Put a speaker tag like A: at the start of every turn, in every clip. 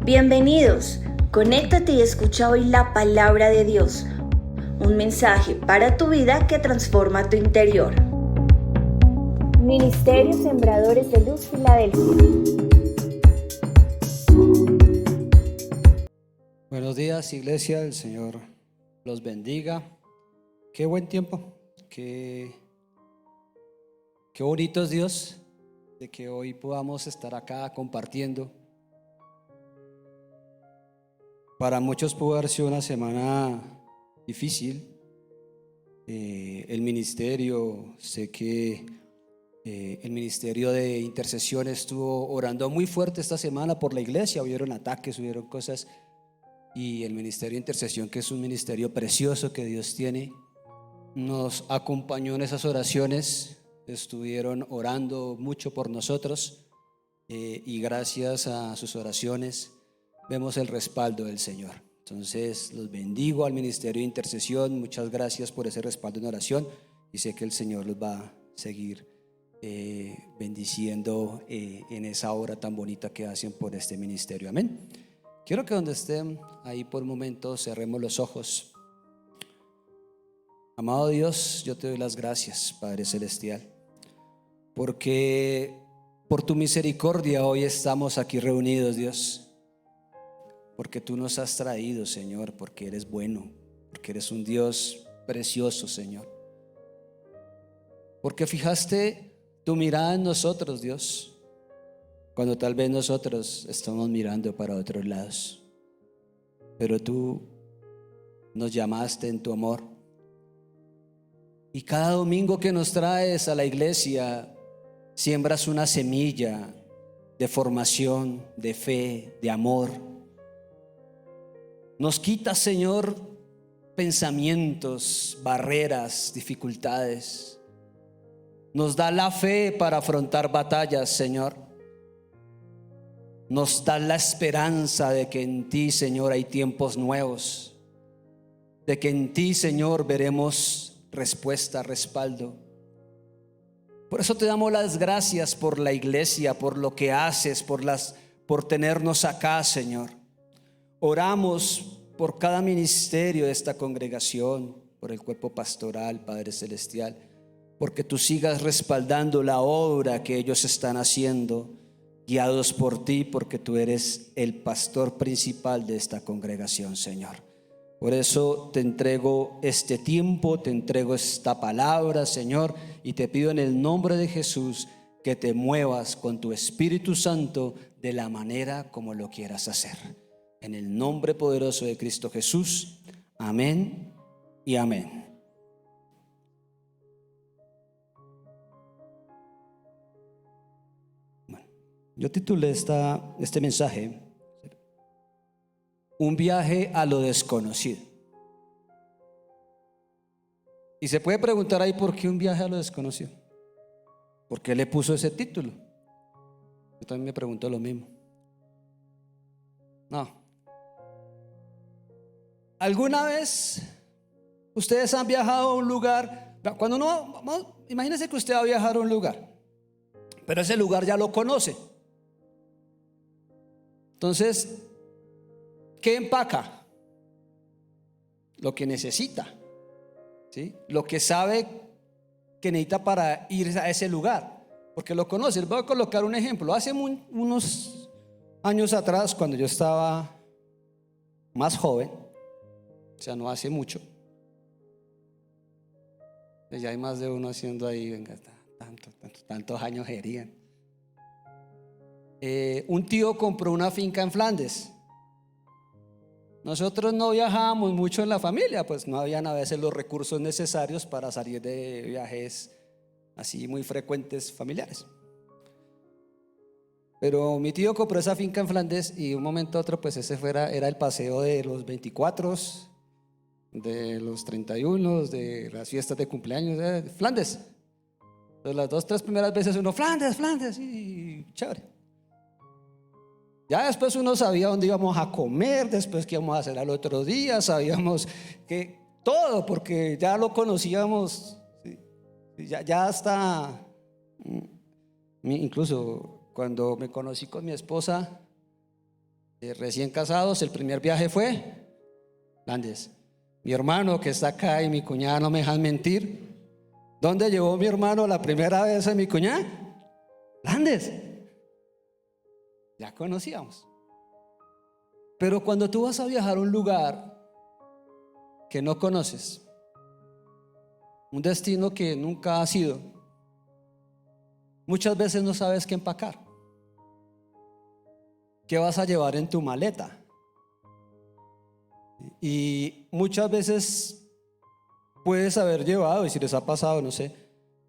A: Bienvenidos, conéctate y escucha hoy la palabra de Dios, un mensaje para tu vida que transforma tu interior. Ministerio Sembradores de Luz Filadelfia.
B: Buenos días, iglesia, el Señor los bendiga. Qué buen tiempo, qué bonito es Dios de que hoy podamos estar acá compartiendo. Para muchos pudo haber sido una semana difícil. El ministerio, sé que el ministerio de intercesión estuvo orando muy fuerte esta semana por la iglesia. Hubieron ataques, hubieron cosas, y el ministerio de intercesión, que es un ministerio precioso que Dios tiene, nos acompañó en esas oraciones. Estuvieron orando mucho por nosotros, y gracias a sus oraciones vemos el respaldo del Señor. Entonces los bendigo al ministerio de intercesión. Muchas gracias por ese respaldo en oración, y sé que el Señor los va a seguir bendiciendo en esa obra tan bonita que hacen por este ministerio. Amén. Quiero que donde estén ahí por un momento cerremos los ojos. Amado Dios, yo te doy las gracias, Padre Celestial, porque por tu misericordia hoy estamos aquí reunidos, Dios. Porque tú nos has traído, Señor, porque eres bueno, porque eres un Dios precioso, Señor. Porque fijaste tu mirada en nosotros, Dios, cuando tal vez nosotros estamos mirando para otros lados. Pero tú nos llamaste en tu amor. Y cada domingo que nos traes a la iglesia, siembras una semilla de formación, de fe, de amor. Nos quitas, Señor, pensamientos, barreras, dificultades. Nos da la fe para afrontar batallas, Señor. Nos da la esperanza de que en ti, Señor, hay tiempos nuevos. De que en ti, Señor, veremos respuesta, respaldo. Por eso te damos las gracias por la iglesia, por lo que haces, por tenernos acá, Señor. Oramos por cada ministerio de esta congregación, por el cuerpo pastoral, Padre Celestial, porque tú sigas respaldando la obra que ellos están haciendo, guiados por ti, porque tú eres el pastor principal de esta congregación, Señor. Por eso te entrego este tiempo, te entrego esta palabra, Señor, y te pido en el nombre de Jesús que te muevas con tu Espíritu Santo de la manera como lo quieras hacer. En el nombre poderoso de Cristo Jesús, amén y amén. Bueno, yo titulé este mensaje, un viaje a lo desconocido. Y se puede preguntar ahí, ¿por qué un viaje a lo desconocido? ¿Por qué le puso ese título? Yo también me pregunto lo mismo. No. ¿Alguna vez ustedes han viajado a un lugar? Cuando imagínense que usted va a viajar a un lugar, pero ese lugar ya lo conoce. Entonces, ¿qué empaca? Lo que necesita, ¿sí? Lo que sabe que necesita para ir a ese lugar, porque lo conoce. Les voy a colocar un ejemplo. Hace unos años atrás, cuando yo estaba más joven, o sea, no hace mucho, ya hay más de uno haciendo ahí, venga, tantos años serían. Un tío compró una finca en Flandes. Nosotros no viajábamos mucho en la familia, pues no habían a veces los recursos necesarios para salir de viajes así muy frecuentes familiares. Pero mi tío compró esa finca en Flandes, y de un momento a otro pues era el paseo de los 24, de los 31, de las fiestas de cumpleaños de Flandes. Entonces las 2-3 primeras veces uno, Flandes, y chévere. Ya después uno sabía dónde íbamos a comer, después qué íbamos a hacer al otro día, sabíamos que todo, porque ya lo conocíamos, ¿sí? Ya hasta, incluso cuando me conocí con mi esposa, Recién casados, el primer viaje fue Landes. Mi hermano que está acá y mi cuñada no me dejan mentir. ¿Dónde llevó mi hermano la primera vez a mi cuñada? Landes. Ya conocíamos. Pero cuando tú vas a viajar a un lugar que no conoces, un destino que nunca has ido, muchas veces no sabes qué empacar. ¿Qué vas a llevar en tu maleta? Y muchas veces puedes haber llevado, y si les ha pasado, no sé,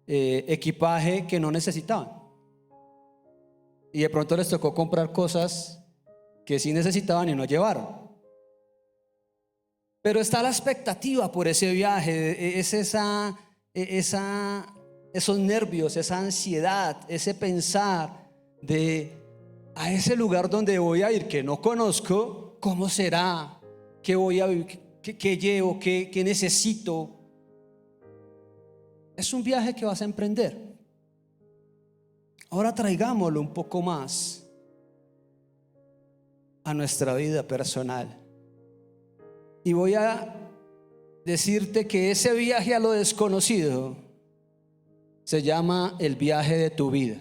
B: equipaje que no necesitaban. Y de pronto les tocó comprar cosas que sí necesitaban y no llevaron. Pero está la expectativa por ese viaje, es esos nervios, esa ansiedad, ese pensar de a ese lugar donde voy a ir que no conozco, ¿cómo será? ¿Qué voy a vivir? ¿Qué llevo? ¿Qué necesito? Es un viaje que vas a emprender. Ahora traigámoslo un poco más a nuestra vida personal. Y voy a decirte que ese viaje a lo desconocido se llama el viaje de tu vida.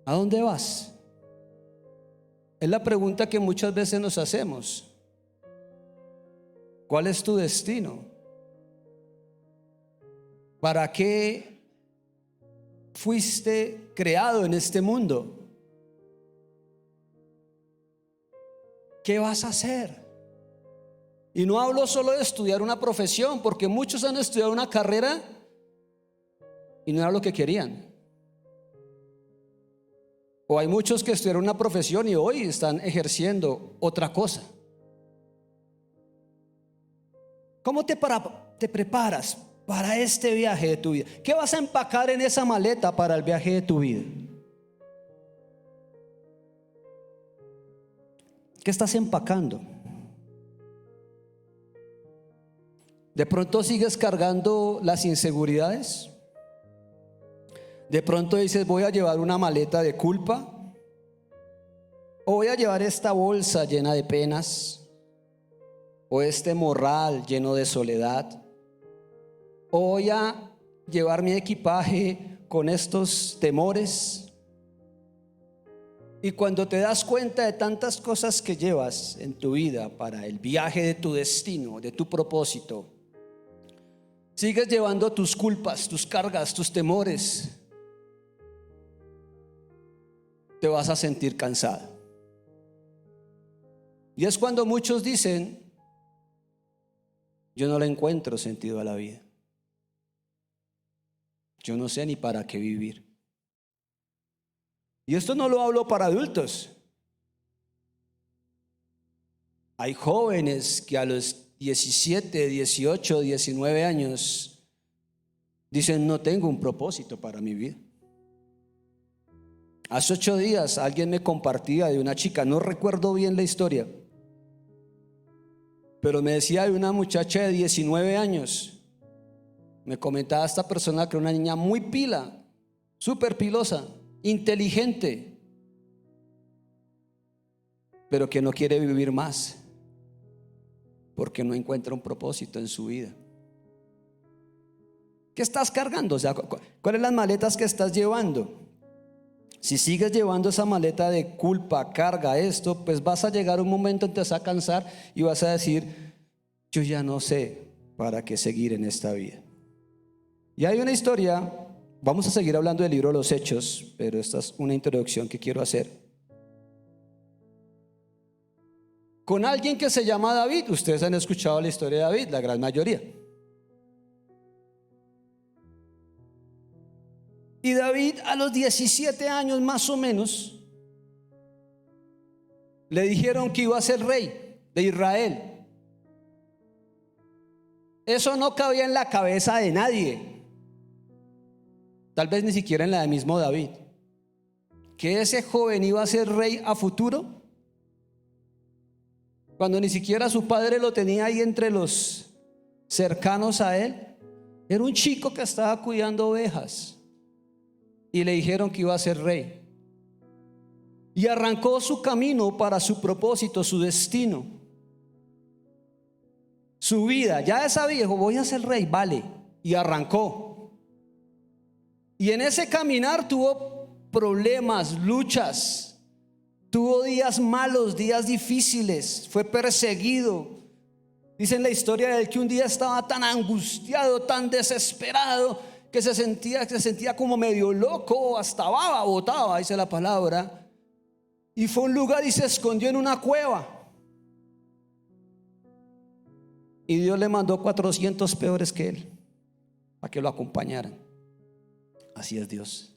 B: ¿A dónde vas? Es la pregunta que muchas veces nos hacemos. ¿Cuál es tu destino? ¿Para qué fuiste creado en este mundo? ¿Qué vas a hacer? Y no hablo solo de estudiar una profesión, porque muchos han estudiado una carrera y no era lo que querían. O hay muchos que estudiaron una profesión y hoy están ejerciendo otra cosa. ¿Cómo te preparas para este viaje de tu vida? ¿Qué vas a empacar en esa maleta para el viaje de tu vida? ¿Qué estás empacando? De pronto sigues cargando las inseguridades. De pronto dices, voy a llevar una maleta de culpa, o voy a llevar esta bolsa llena de penas, o este morral lleno de soledad, o voy a llevar mi equipaje con estos temores. Y cuando te das cuenta de tantas cosas que llevas en tu vida para el viaje de tu destino, de tu propósito, sigues llevando tus culpas, tus cargas, tus temores, te vas a sentir cansado. Y es cuando muchos dicen, yo no le encuentro sentido a la vida. Yo no sé ni para qué vivir. Y esto no lo hablo para adultos. Hay jóvenes que a los 17, 18, 19 años dicen, no tengo un propósito para mi vida. Hace 8 días alguien me compartía de una chica, no recuerdo bien la historia, pero me decía de una muchacha de 19 años. Me comentaba esta persona que era una niña muy pila, súper pilosa, inteligente, pero que no quiere vivir más porque no encuentra un propósito en su vida. ¿Qué estás cargando? O sea, ¿cuáles las maletas que estás llevando? Si sigues llevando esa maleta de culpa, carga, esto, pues vas a llegar a un momento en que te vas a cansar y vas a decir, yo ya no sé para qué seguir en esta vida. Y hay una historia, vamos a seguir hablando del libro de los Hechos, pero esta es una introducción que quiero hacer. Con alguien que se llama David. Ustedes han escuchado la historia de David, la gran mayoría. Y David a los 17 años más o menos le dijeron que iba a ser rey de Israel. Eso no cabía en la cabeza de nadie, tal vez ni siquiera en la de mismo David, que ese joven iba a ser rey a futuro, cuando ni siquiera su padre lo tenía ahí entre los cercanos a él. Era un chico que estaba cuidando ovejas y le dijeron que iba a ser rey. y arrancó su camino para su propósito, su destino, su vida. Ya sabía, dijo, voy a ser rey, vale, y arrancó. Y en ese caminar tuvo problemas, luchas, tuvo días malos, días difíciles, fue perseguido. Dicen la historia de él que un día estaba tan angustiado, tan desesperado, que se sentía como medio loco, hasta baba botaba, dice la palabra. Y fue a un lugar y se escondió en una cueva. Y Dios le mandó 400 peores que él, para que lo acompañaran. Así es Dios.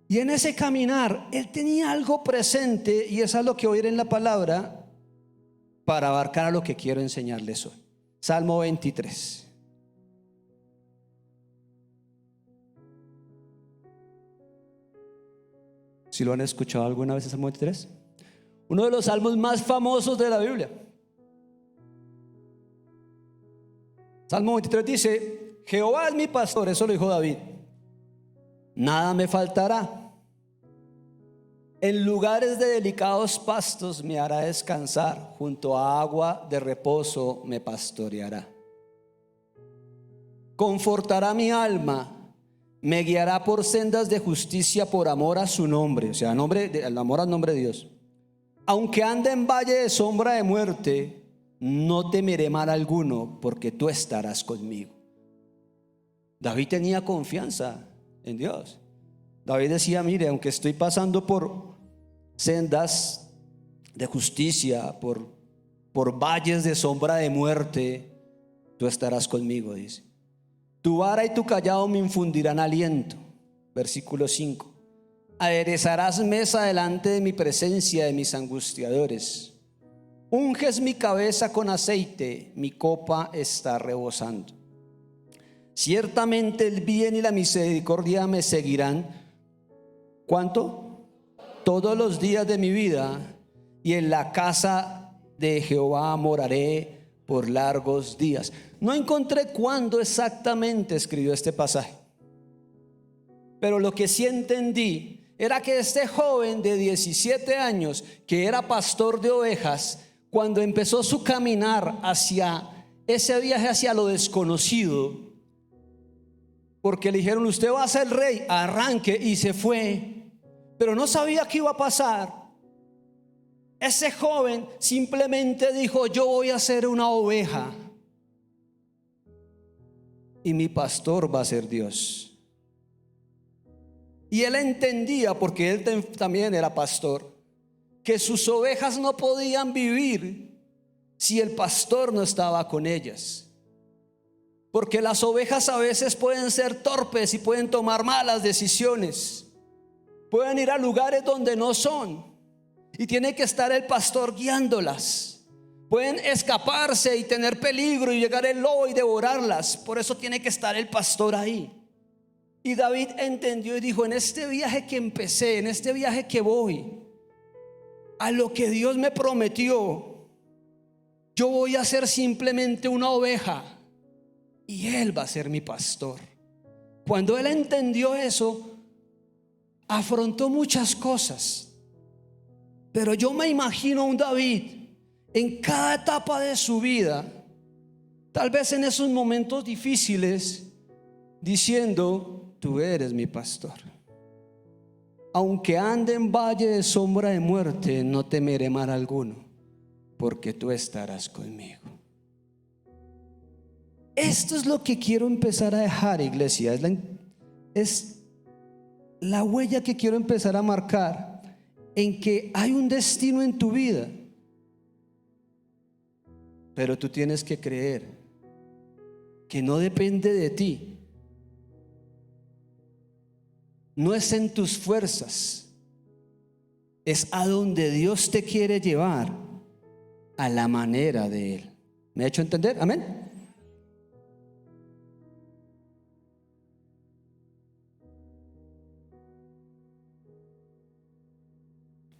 B: Y en ese caminar, él tenía algo presente, y eso es lo que voy a ir en la palabra, para abarcar a lo que quiero enseñarles hoy. Salmo 23. ¿Si lo han escuchado alguna vez el Salmo 23? Uno de los salmos más famosos de la Biblia. Salmo 23 dice: Jehová es mi pastor, eso lo dijo David, nada me faltará. En lugares de delicados pastos me hará descansar, junto a agua de reposo me pastoreará. Confortará mi alma, me guiará por sendas de justicia por amor a su nombre, o sea, el amor al nombre de Dios. Aunque ande en valle de sombra de muerte, no temeré mal alguno, porque tú estarás conmigo. David tenía confianza en Dios. David decía: mire, aunque estoy pasando por sendas de justicia, por valles de sombra de muerte, tú estarás conmigo, dice. Tu vara y tu callado me infundirán aliento. Versículo 5. Aderezarás mesa delante de mi presencia, de mis angustiadores. Unges mi cabeza con aceite, mi copa está rebosando. Ciertamente el bien y la misericordia me seguirán. ¿Cuánto? Todos los días de mi vida, y en la casa de Jehová moraré por largos días. No encontré cuándo exactamente escribió este pasaje, pero lo que sí entendí era que este joven de 17 años, que era pastor de ovejas, cuando empezó su caminar hacia ese viaje hacia lo desconocido, porque le dijeron: usted va a ser rey, arranque, y se fue, pero no sabía qué iba a pasar. Ese joven simplemente dijo: yo voy a ser una oveja y mi pastor va a ser Dios. Y él entendía, porque él también era pastor, que sus ovejas no podían vivir si el pastor no estaba con ellas. Porque las ovejas a veces pueden ser torpes y pueden tomar malas decisiones, pueden ir a lugares donde no son, y tiene que estar el pastor guiándolas. Pueden escaparse y tener peligro y llegar el lobo y devorarlas. Por eso tiene que estar el pastor ahí. Y David entendió y dijo: en este viaje que empecé, en este viaje que voy, a lo que Dios me prometió, yo voy a ser simplemente una oveja y Él va a ser mi pastor. Cuando él entendió eso, afrontó muchas cosas. Pero yo me imagino a un David en cada etapa de su vida, tal vez en esos momentos difíciles, diciendo: tú eres mi pastor. Aunque ande en valle de sombra de muerte, no temeré mal alguno, porque tú estarás conmigo. Esto es lo que quiero empezar a dejar, iglesia. Es la huella que quiero empezar a marcar, en que hay un destino en tu vida, pero tú tienes que creer que no depende de ti. No es en tus fuerzas, es a donde Dios te quiere llevar, a la manera de Él. ¿Me he hecho entender? Amén.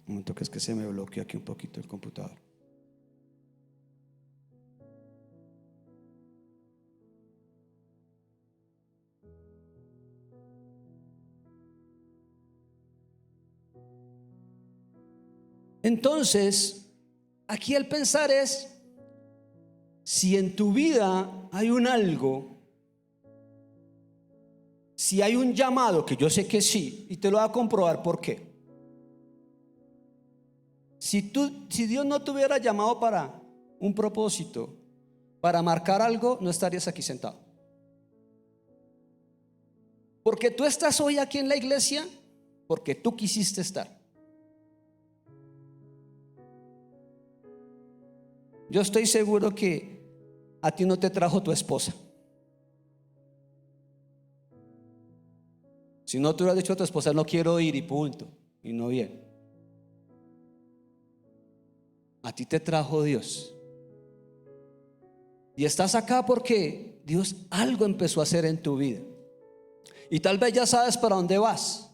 B: Un momento, que es que se me bloqueó aquí un poquito el computador. Entonces, aquí el pensar es, si en tu vida hay un algo, si hay un llamado, que yo sé que sí, y te lo voy a comprobar por qué. Si Dios no te hubiera llamado para un propósito, para marcar algo, no estarías aquí sentado. Porque tú estás hoy aquí en la iglesia, porque tú quisiste estar. Yo estoy seguro que a ti no te trajo tu esposa. Si no te hubieras dicho a tu esposa, no quiero ir y punto, y no bien. A ti te trajo Dios. Y estás acá porque Dios algo empezó a hacer en tu vida. Y tal vez ya sabes para dónde vas.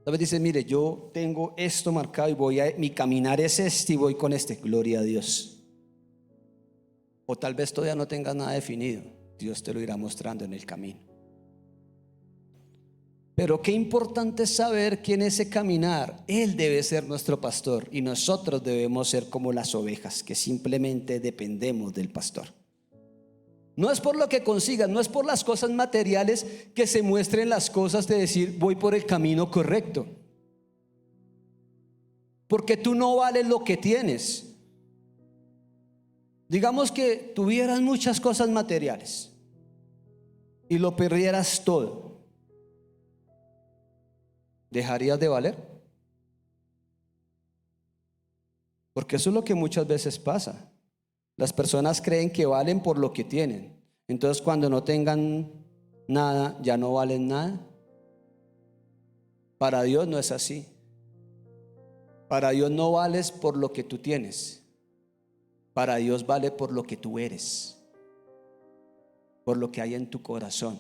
B: Tal vez dices, mire, yo tengo esto marcado y mi caminar es este y voy con este. Gloria a Dios. O tal vez todavía no tengas nada definido. Dios te lo irá mostrando en el camino. Pero qué importante es saber que en ese caminar Él debe ser nuestro pastor y nosotros debemos ser como las ovejas que simplemente dependemos del pastor. No es por lo que consigas, no es por las cosas materiales que se muestren las cosas de decir voy por el camino correcto. Porque tú no vales lo que tienes. Digamos que tuvieras muchas cosas materiales y lo perdieras todo. ¿Dejarías de valer? Porque eso es lo que muchas veces pasa. Las personas creen que valen por lo que tienen. Entonces cuando no tengan nada, ya no valen nada. Para Dios no es así. Para Dios no vales por lo que tú tienes. Para Dios vale por lo que tú eres, por lo que hay en tu corazón.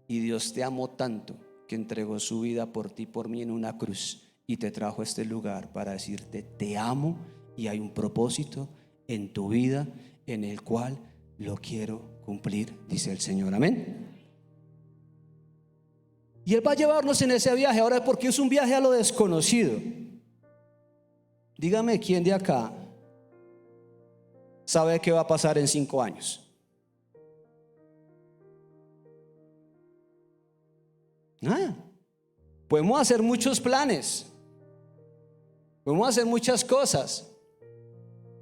B: Y Dios te amó tanto que entregó su vida por ti, por mí en una cruz, y te trajo a este lugar para decirte te amo y hay un propósito en tu vida en el cual lo quiero cumplir, dice el Señor. Amén. Y Él va a llevarnos en ese viaje. Ahora, porque es un viaje a lo desconocido. Dígame, ¿quién de acá sabe qué va a pasar en 5 años? Nada. Podemos hacer muchos planes, podemos hacer muchas cosas,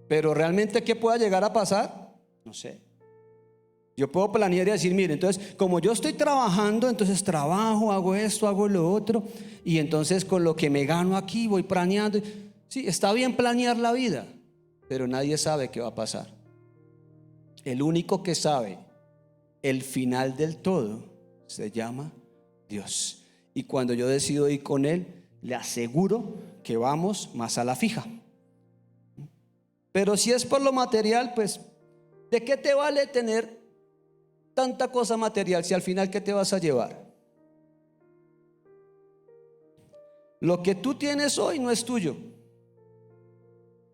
B: pero realmente ¿qué pueda llegar a pasar? No sé. Yo puedo planear y decir, mire, entonces como yo estoy trabajando, entonces trabajo, hago esto, hago lo otro, y entonces con lo que me gano aquí voy planeando. Sí, está bien planear la vida, pero nadie sabe qué va a pasar. El único que sabe el final del todo se llama Dios. Y cuando yo decido ir con Él, le aseguro que vamos más a la fija. Pero si es por lo material, pues ¿de qué te vale tener tanta cosa material si al final qué te vas a llevar? Lo que tú tienes hoy no es tuyo.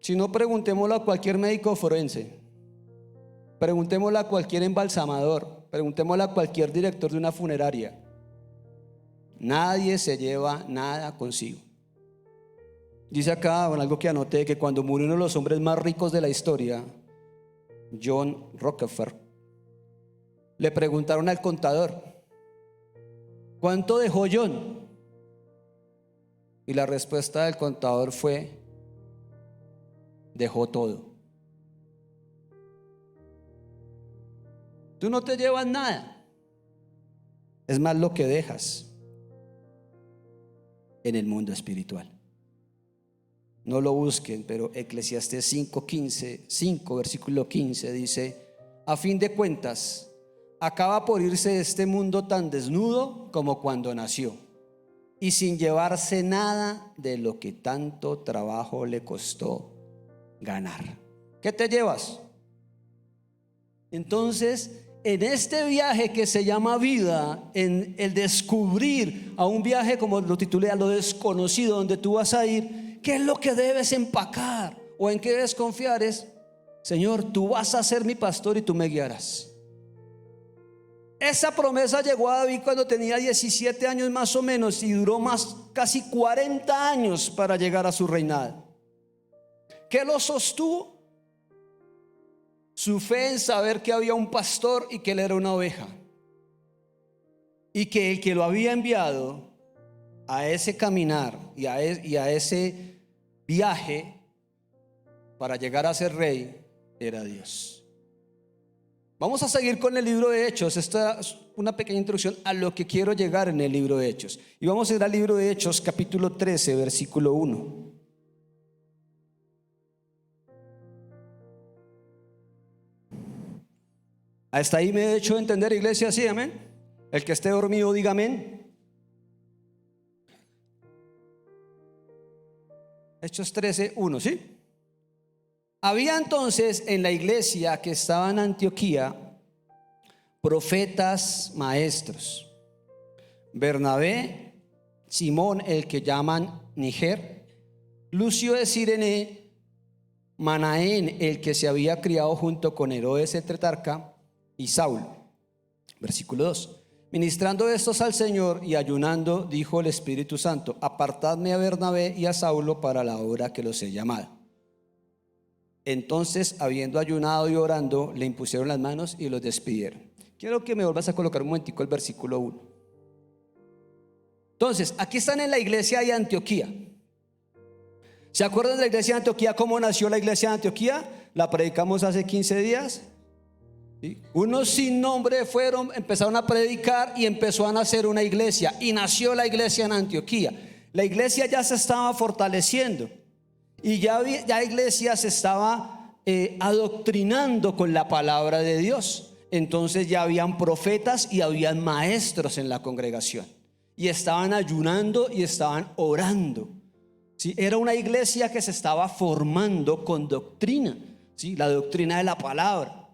B: Si no, preguntémoslo a cualquier médico forense, preguntémoslo a cualquier embalsamador, preguntémoslo a cualquier director de una funeraria. Nadie se lleva nada consigo. Dice acá, bueno, algo que anoté, que cuando murió uno de los hombres más ricos de la historia, John Rockefeller, le preguntaron al contador, ¿cuánto dejó John? Y la respuesta del contador fue, dejó todo. Tú no te llevas nada, es más lo que dejas en el mundo espiritual. No lo busquen, pero Eclesiastés 5 versículo 15 dice, a fin de cuentas, acaba por irse este mundo tan desnudo como cuando nació, y sin llevarse nada de lo que tanto trabajo le costó ganar. ¿Qué te llevas? Entonces, en este viaje que se llama vida, en el descubrir a un viaje como lo titulé, a lo desconocido, donde tú vas a ir, ¿qué es lo que debes empacar o en qué debes confiar? Es, Señor, tú vas a ser mi pastor y tú me guiarás. Esa promesa llegó a David cuando tenía 17 años más o menos y duró casi 40 años para llegar a su reinado. ¿Qué lo sostuvo? Su fe en saber que había un pastor y que él era una oveja. Y que el que lo había enviado a ese caminar y a ese viaje para llegar a ser rey era Dios. Vamos a seguir con el libro de Hechos. Esta es una pequeña introducción a lo que quiero llegar en el libro de Hechos. Y vamos a ir al libro de Hechos, capítulo 13, versículo 1. Hasta ahí me he hecho entender, iglesia, sí, amén. El que esté dormido, diga amén. Hechos 13, 1, ¿sí? Había entonces en la iglesia que estaba en Antioquía profetas maestros: Bernabé, Simón el que llaman Niger, Lucio de Cirene, Manaén el que se había criado junto con Herodes el tetrarca, y Saulo. Versículo 2. Ministrando estos al Señor y ayunando, dijo el Espíritu Santo: apartadme a Bernabé y a Saulo para la obra que los he llamado. Entonces, habiendo ayunado y orando, le impusieron las manos y los despidieron. Quiero que me vuelvas a colocar un momentico el versículo 1. Entonces, aquí están en la iglesia de Antioquía. ¿Se acuerdan de la iglesia de Antioquía? ¿Cómo nació la iglesia de Antioquía? La predicamos hace 15 días. ¿Sí? Unos sin nombre empezaron a predicar y empezó a nacer una iglesia. Y nació la iglesia en Antioquía. La iglesia ya se estaba fortaleciendo. Y ya la iglesia se estaba adoctrinando con la palabra de Dios. Entonces ya habían profetas y habían maestros en la congregación. Y estaban ayunando y estaban orando. ¿Sí? Era una iglesia que se estaba formando con doctrina, ¿sí? La doctrina de la palabra.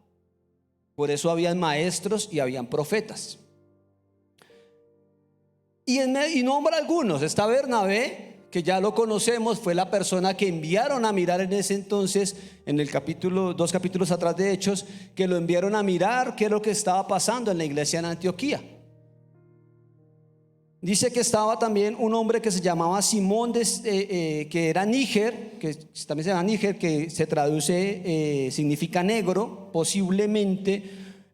B: Por eso habían maestros y habían profetas. Y nombra algunos. Está Bernabé, que ya lo conocemos, fue la persona que enviaron a mirar en ese entonces, en el capítulo, 2 capítulos atrás de Hechos, que lo enviaron a mirar qué es lo que estaba pasando en la iglesia en Antioquía. Dice que estaba también un hombre que se llamaba Simón, que era Níger, que también se llama Níger, que se traduce, significa negro. Posiblemente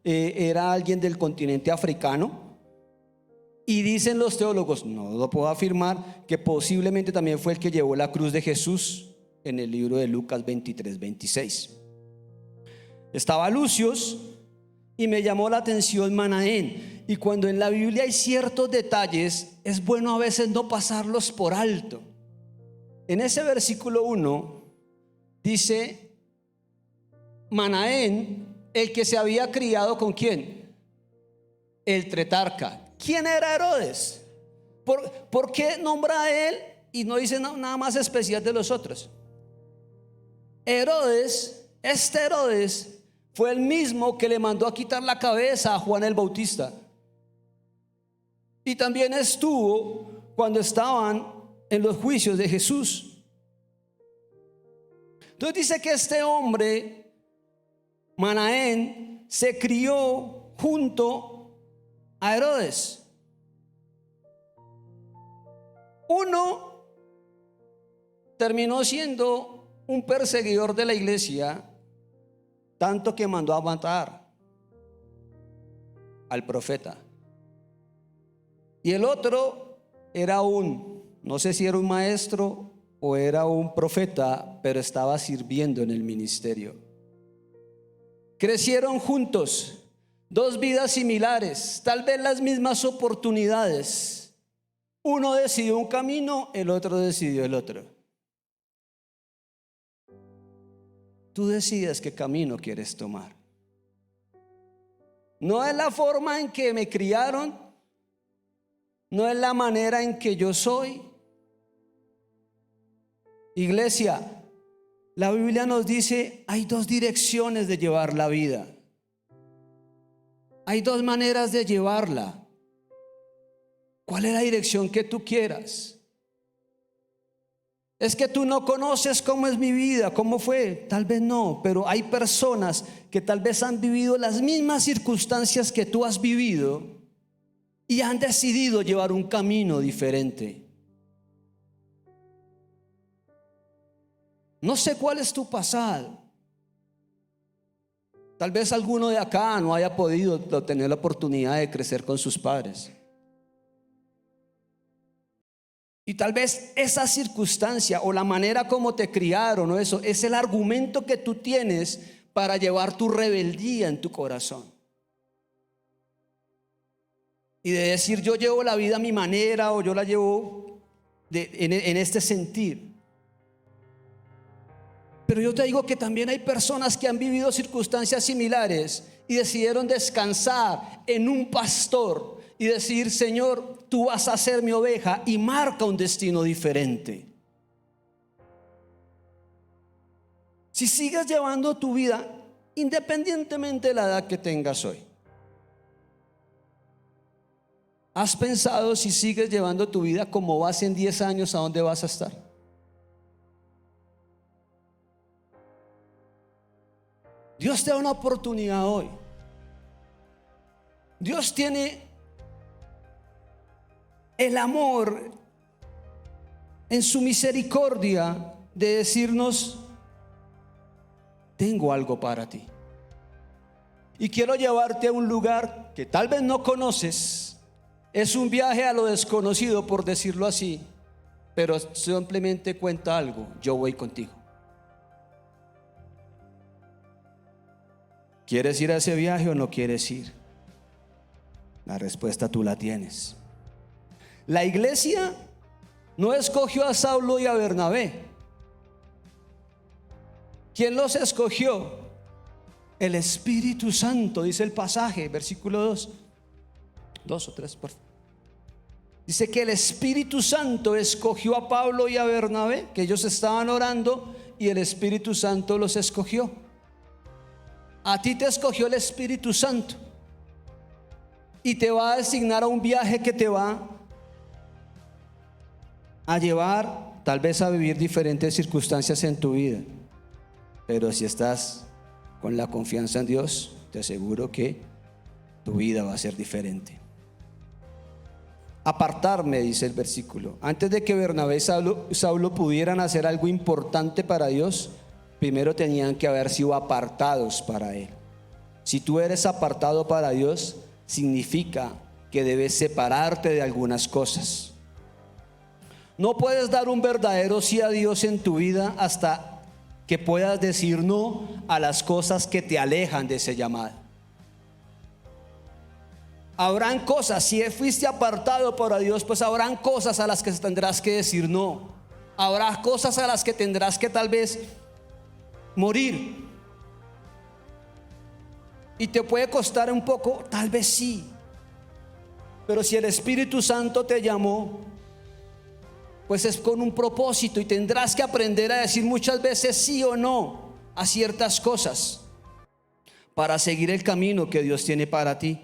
B: era alguien del continente africano. Y dicen los teólogos, no lo puedo afirmar, que posiblemente también fue el que llevó la cruz de Jesús en el libro de Lucas 23, 26. Estaba Lucios y me llamó la atención Manaén. Y cuando en la Biblia hay ciertos detalles, es bueno a veces no pasarlos por alto. En ese versículo 1 dice Manaén, el que se había criado ¿con quién? El tetrarca. ¿Quién era Herodes? ¿Por qué nombra a él y no dice nada más especial de los otros? Herodes, fue el mismo que le mandó a quitar la cabeza a Juan el Bautista. Y también estuvo cuando estaban en los juicios de Jesús. Entonces dice que este hombre, Manaén, se crió junto a Herodes. Uno terminó siendo un perseguidor de la iglesia, tanto que mandó a matar al profeta. Y el otro era no sé si era un maestro o era un profeta, pero estaba sirviendo en el ministerio. Crecieron juntos. Dos vidas similares, tal vez las mismas oportunidades. Uno decidió un camino, el otro decidió el otro. Tú decides qué camino quieres tomar. No es la forma en que me criaron, no es la manera en que yo soy. Iglesia, la Biblia nos dice, hay dos direcciones de llevar la vida. Hay dos maneras de llevarla. ¿Cuál es la dirección que tú quieras? Es que tú no conoces cómo es mi vida, cómo fue. Tal vez no, pero hay personas que tal vez han vivido las mismas circunstancias que tú has vivido y han decidido llevar un camino diferente. No sé cuál es tu pasado. Tal vez alguno de acá no haya podido tener la oportunidad de crecer con sus padres. Y tal vez esa circunstancia o la manera como te criaron o eso es el argumento que tú tienes para llevar tu rebeldía en tu corazón. Y de decir yo llevo la vida a mi manera o yo la llevo en este sentir. Pero yo te digo que también hay personas que han vivido circunstancias similares y decidieron descansar en un pastor y decir: Señor, tú vas a ser mi oveja, y marca un destino diferente. Si sigues llevando tu vida, independientemente de la edad que tengas hoy, ¿has pensado si sigues llevando tu vida como vas en 10 años, a dónde vas a estar? Dios te da una oportunidad hoy. Dios tiene el amor en su misericordia de decirnos: tengo algo para ti y quiero llevarte a un lugar que tal vez no conoces. Es un viaje a lo desconocido, por decirlo así, pero simplemente cuenta algo: yo voy contigo. ¿Quieres ir a ese viaje o no quieres ir? La respuesta tú la tienes. La iglesia no escogió a Saulo y a Bernabé. ¿Quién los escogió? El Espíritu Santo, dice el pasaje, versículo 2. 2 o 3, por favor. Dice que el Espíritu Santo escogió a Pablo y a Bernabé, que ellos estaban orando y el Espíritu Santo los escogió. A ti te escogió el Espíritu Santo y te va a designar a un viaje que te va a llevar tal vez a vivir diferentes circunstancias en tu vida. Pero si estás con la confianza en Dios, te aseguro que tu vida va a ser diferente. Apartarme, dice el versículo. Antes de que Bernabé y Saulo pudieran hacer algo importante para Dios, primero tenían que haber sido apartados para Él. Si tú eres apartado para Dios, significa que debes separarte de algunas cosas. No puedes dar un verdadero sí a Dios en tu vida hasta que puedas decir no a las cosas que te alejan de ese llamado. Habrán cosas, si fuiste apartado para Dios, pues habrán cosas a las que tendrás que decir no. Habrá cosas a las que tendrás que tal vez morir. Y te puede costar un poco, tal vez sí. Pero si el Espíritu Santo te llamó, pues es con un propósito, y tendrás que aprender a decir muchas veces sí o no a ciertas cosas para seguir el camino que Dios tiene para ti.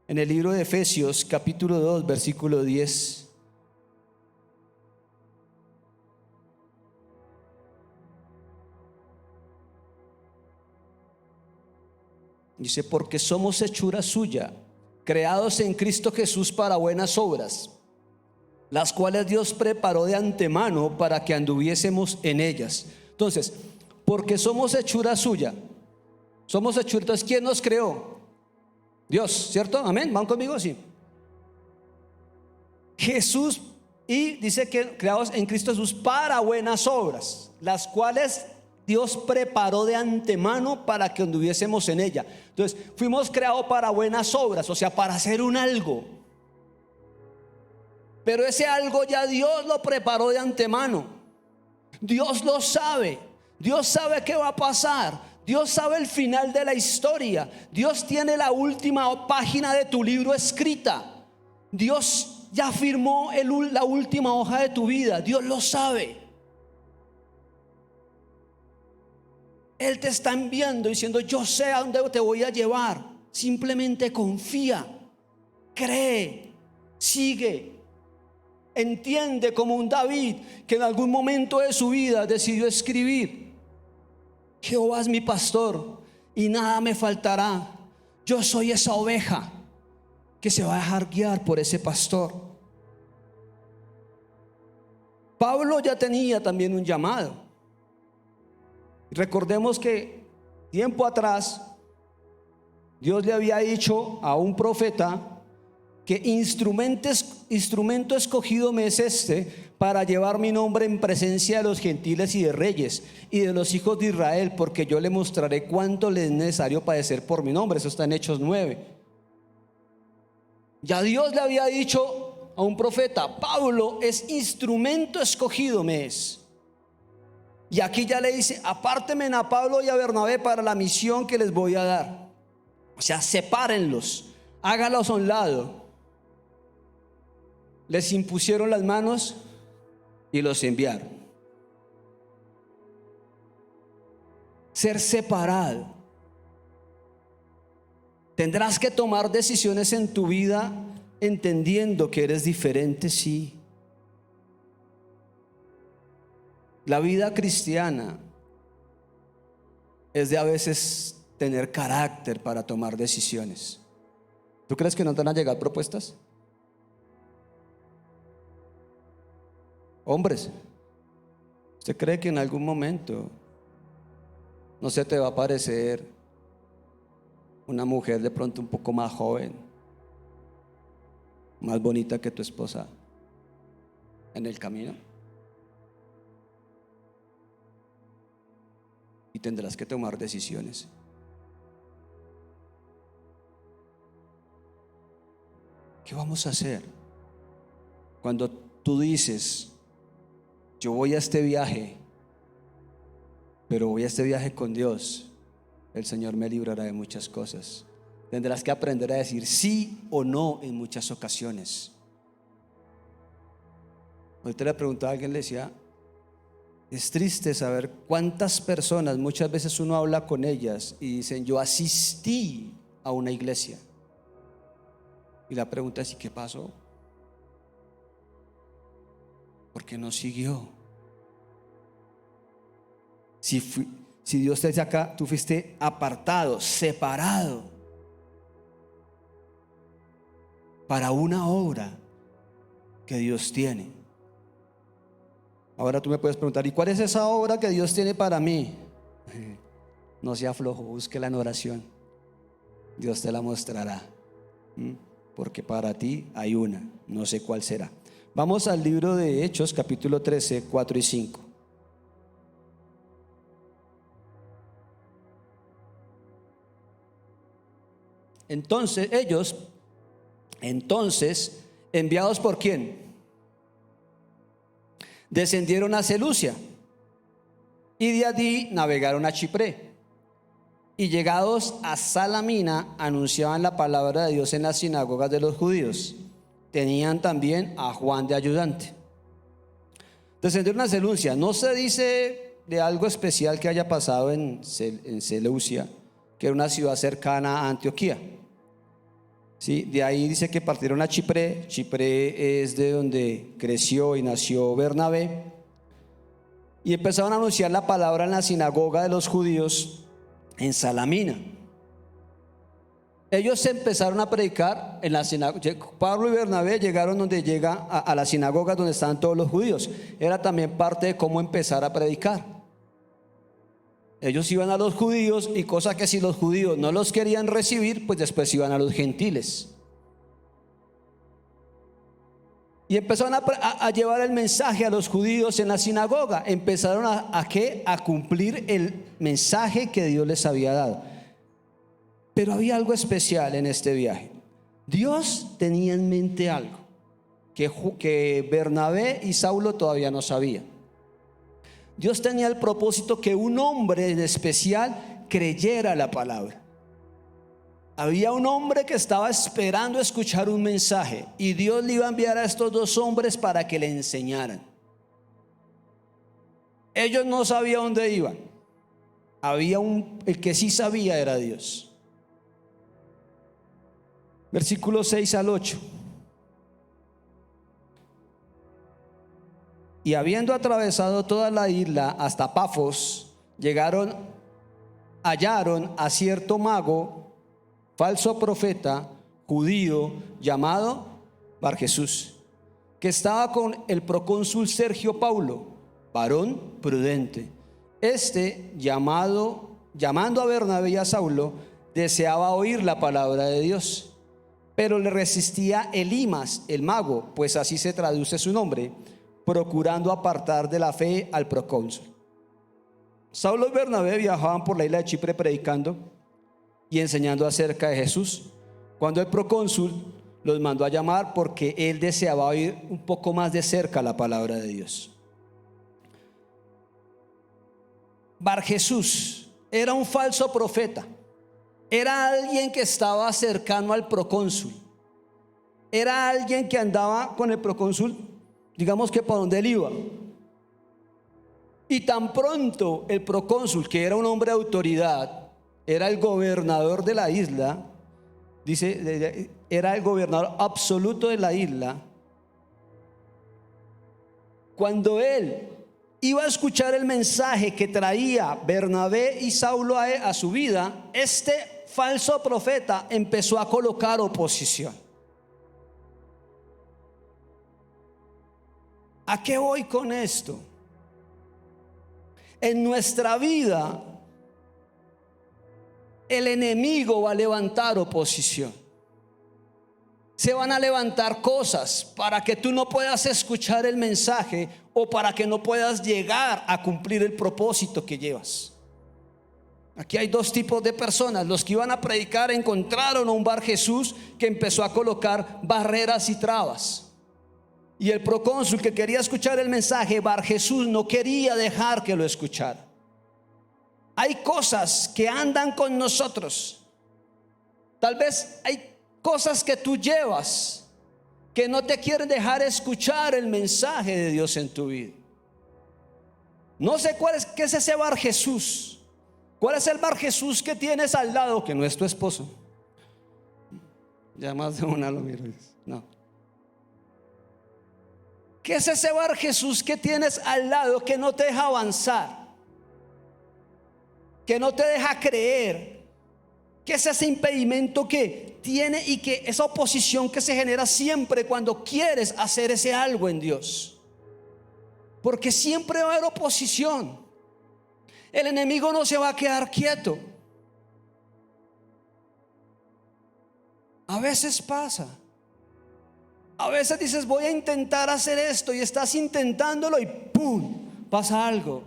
B: En el libro de Efesios capítulo 2 versículo 10 dice: porque somos hechura suya, creados en Cristo Jesús para buenas obras, las cuales Dios preparó de antemano para que anduviésemos en ellas. Entonces, porque somos hechura suya, somos hechura. Entonces, ¿quién nos creó? Dios, ¿cierto? Amén. ¿Van conmigo? Sí. Jesús, y dice que creados en Cristo Jesús para buenas obras, las cuales Dios preparó de antemano para que anduviésemos en ella. Entonces, fuimos creados para buenas obras, o sea, para hacer un algo. Pero ese algo ya Dios lo preparó de antemano. Dios lo sabe. Dios sabe qué va a pasar. Dios sabe el final de la historia. Dios tiene la última página de tu libro escrita. Dios ya firmó la última hoja de tu vida. Dios lo sabe. Él te está enviando diciendo: yo sé a dónde te voy a llevar. Simplemente confía, cree, sigue. entiende como un David que en algún momento de su vida decidió escribir: Jehová es mi pastor y nada me faltará. Yo soy esa oveja que se va a dejar guiar por ese pastor. Pablo ya tenía también un llamado. Recordemos que tiempo atrás Dios le había dicho a un profeta que instrumento escogido me es este para llevar mi nombre en presencia de los gentiles y de reyes y de los hijos de Israel, porque yo le mostraré cuánto le es necesario padecer por mi nombre. Eso está en Hechos 9. Ya Dios le había dicho a un profeta: Pablo es instrumento escogido me es. Y aquí ya le dice: apártenme a Pablo y a Bernabé para la misión que les voy a dar. O sea, sepárenlos, hágalos a un lado. Les impusieron las manos y los enviaron. Ser separado. Tendrás que tomar decisiones en tu vida entendiendo que eres diferente, sí. La vida cristiana es de a veces tener carácter para tomar decisiones. ¿Tú crees que no te van a llegar propuestas? Hombres, ¿usted cree que en algún momento no se te va a aparecer una mujer de pronto un poco más joven, más bonita que tu esposa en el camino? Y tendrás que tomar decisiones. ¿Qué vamos a hacer cuando tú dices: yo voy a este viaje, pero voy a este viaje con Dios? El Señor me librará de muchas cosas. Tendrás que aprender a decir sí o no en muchas ocasiones. Ahorita le preguntaba a alguien, le decía: es triste saber cuántas personas, muchas veces uno habla con ellas y dicen: yo asistí a una iglesia. Y la pregunta es: ¿y qué pasó? ¿Por qué no siguió? Si Dios te dice acá, tú fuiste apartado, separado para una obra que Dios tiene. Ahora tú me puedes preguntar: ¿y cuál es esa obra que Dios tiene para mí? No sea flojo, búsquela en oración. Dios te la mostrará. Porque para ti hay una, no sé cuál será. Vamos al libro de Hechos, capítulo 13, 4 y 5. Entonces ellos, enviados por ¿quién? Descendieron a Seleucia y de allí navegaron a Chipre, y llegados a Salamina anunciaban la palabra de Dios en las sinagogas de los judíos. Tenían también a Juan de ayudante. Descendieron a Seleucia. No se dice de algo especial que haya pasado en Seleucia, que era una ciudad cercana a Antioquía. ¿Sí? De ahí dice que partieron a Chipre. Chipre es de donde creció y nació Bernabé. Y empezaron a anunciar la palabra en la sinagoga de los judíos en Salamina. Ellos empezaron a predicar en la sinagoga. Pablo y Bernabé llegaron donde llega a la sinagoga donde estaban todos los judíos. Era también parte de cómo empezar a predicar. Ellos iban a los judíos, y cosa que si los judíos no los querían recibir, pues después iban a los gentiles. Y empezaron a llevar el mensaje a los judíos en la sinagoga. Empezaron a cumplir el mensaje que Dios les había dado. Pero había algo especial en este viaje. Dios tenía en mente algo que Bernabé y Saulo todavía no sabían. Dios tenía el propósito que un hombre en especial creyera la palabra. Había un hombre que estaba esperando escuchar un mensaje, y Dios le iba a enviar a estos dos hombres para que le enseñaran. Ellos no sabían dónde iban. El que sí sabía era Dios. Versículos 6 al 8. y habiendo atravesado toda la isla hasta Pafos, hallaron a cierto mago, falso profeta, judío, llamado Barjesús, que estaba con el procónsul Sergio Paulo, varón prudente. Llamando a Bernabé y a Saulo, deseaba oír la palabra de Dios, pero le resistía Elimas, el mago, pues así se traduce su nombre, procurando apartar de la fe al procónsul. Saulo y Bernabé viajaban por la isla de Chipre predicando y enseñando acerca de Jesús, cuando el procónsul los mandó a llamar porque él deseaba oír un poco más de cerca la palabra de Dios. Barjesús era un falso profeta. Era alguien que estaba cercano al procónsul. Era alguien que andaba con el procónsul, digamos que por donde él iba. Y tan pronto el procónsul, que era un hombre de autoridad, era el gobernador de la isla, dice, era el gobernador absoluto de la isla. Cuando él iba a escuchar el mensaje que traía Bernabé y Saulo a su vida, este falso profeta empezó a colocar oposición. ¿A qué voy con esto? En nuestra vida, el enemigo va a levantar oposición. Se van a levantar cosas para que tú no puedas escuchar el mensaje o para que no puedas llegar a cumplir el propósito que llevas. Aquí hay dos tipos de personas. Los que iban a predicar encontraron a un Barjesús que empezó a colocar barreras y trabas. Y el procónsul que quería escuchar el mensaje, Barjesús, no quería dejar que lo escuchara. Hay cosas que andan con nosotros. Tal vez hay cosas que tú llevas que no te quieren dejar escuchar el mensaje de Dios en tu vida. No sé qué es ese Barjesús. ¿Cuál es el Barjesús que tienes al lado que no es tu esposo? Ya más de una lo miro. No. ¿Qué es ese Barjesús que tienes al lado que no te deja avanzar? Que no te deja creer. ¿Qué es ese impedimento que tiene y que esa oposición que se genera siempre cuando quieres hacer ese algo en Dios? Porque siempre va a haber oposición. El enemigo no se va a quedar quieto. A veces pasa. A veces dices, voy a intentar hacer esto, y estás intentándolo y ¡pum!, pasa algo.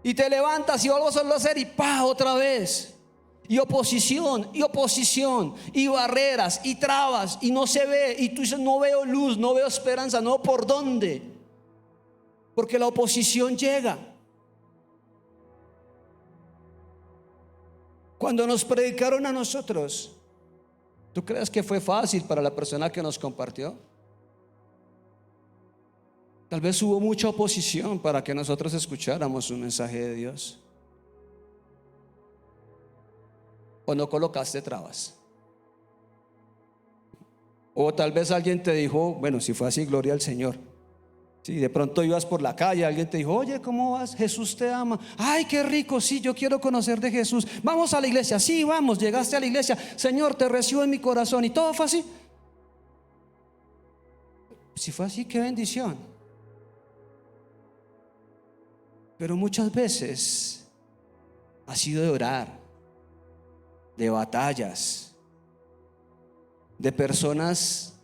B: Y te levantas y vuelves a hacer y ¡pa!, otra vez. Y oposición, y barreras, y trabas, y no se ve. Y tú dices, no veo luz, no veo esperanza, no, ¿por dónde? Porque la oposición llega. Cuando nos predicaron a nosotros, ¿tú crees que fue fácil para la persona que nos compartió? Tal vez hubo mucha oposición para que nosotros escucháramos un mensaje de Dios. ¿O no colocaste trabas? O tal vez alguien te dijo, bueno, si fue así, gloria al Señor. Si de pronto ibas por la calle, alguien te dijo, oye, ¿cómo vas? Jesús te ama. Ay, qué rico, sí, yo quiero conocer de Jesús. Vamos a la iglesia. Sí, vamos, llegaste a la iglesia. Señor, te recibo en mi corazón. Y todo fue así. Si fue así, qué bendición. Pero muchas veces ha sido de orar, de batallas, de personas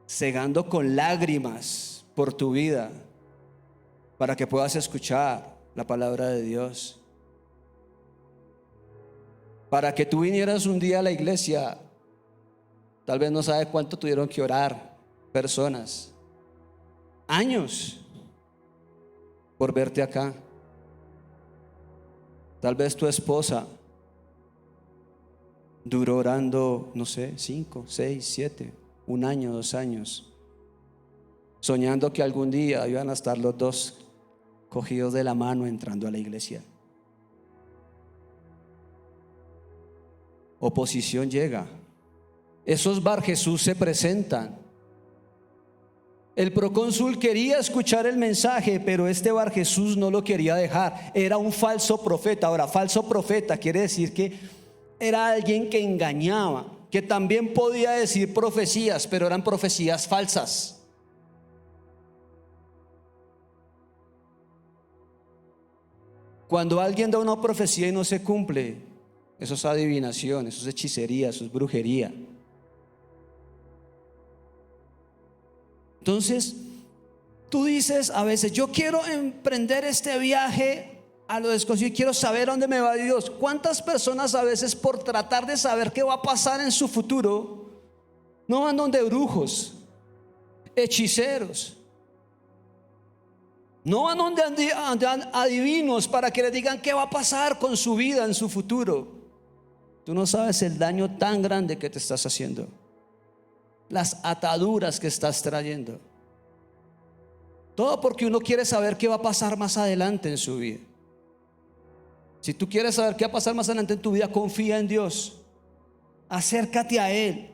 B: cegando con lágrimas por tu vida para que puedas escuchar la palabra de Dios. Para que tú vinieras un día a la iglesia, tal vez no sabes cuánto tuvieron que orar personas, años, por verte acá. Tal vez tu esposa duró orando, no sé, 5, 6, 7, 1 año, 2 años, soñando que algún día iban a estar los dos cogidos de la mano entrando a la iglesia. Oposición llega. Esos Barjesús se presentan. El procónsul quería escuchar el mensaje, pero este Bar Jesús no lo quería dejar. Era un falso profeta. Ahora, falso profeta quiere decir que era alguien que engañaba, que también podía decir profecías, pero eran profecías falsas. Cuando alguien da una profecía y no se cumple, eso es adivinación, eso es hechicería, eso es brujería. Entonces, tú dices a veces, yo quiero emprender este viaje a lo desconocido y quiero saber dónde me va Dios. ¿Cuántas personas a veces por tratar de saber qué va a pasar en su futuro no van donde brujos, hechiceros? No van donde adivinos para que les digan qué va a pasar con su vida en su futuro. Tú no sabes el daño tan grande que te estás haciendo, las ataduras que estás trayendo. Todo porque uno quiere saber qué va a pasar más adelante en su vida. Si tú quieres saber qué va a pasar más adelante en tu vida, confía en Dios, acércate a Él.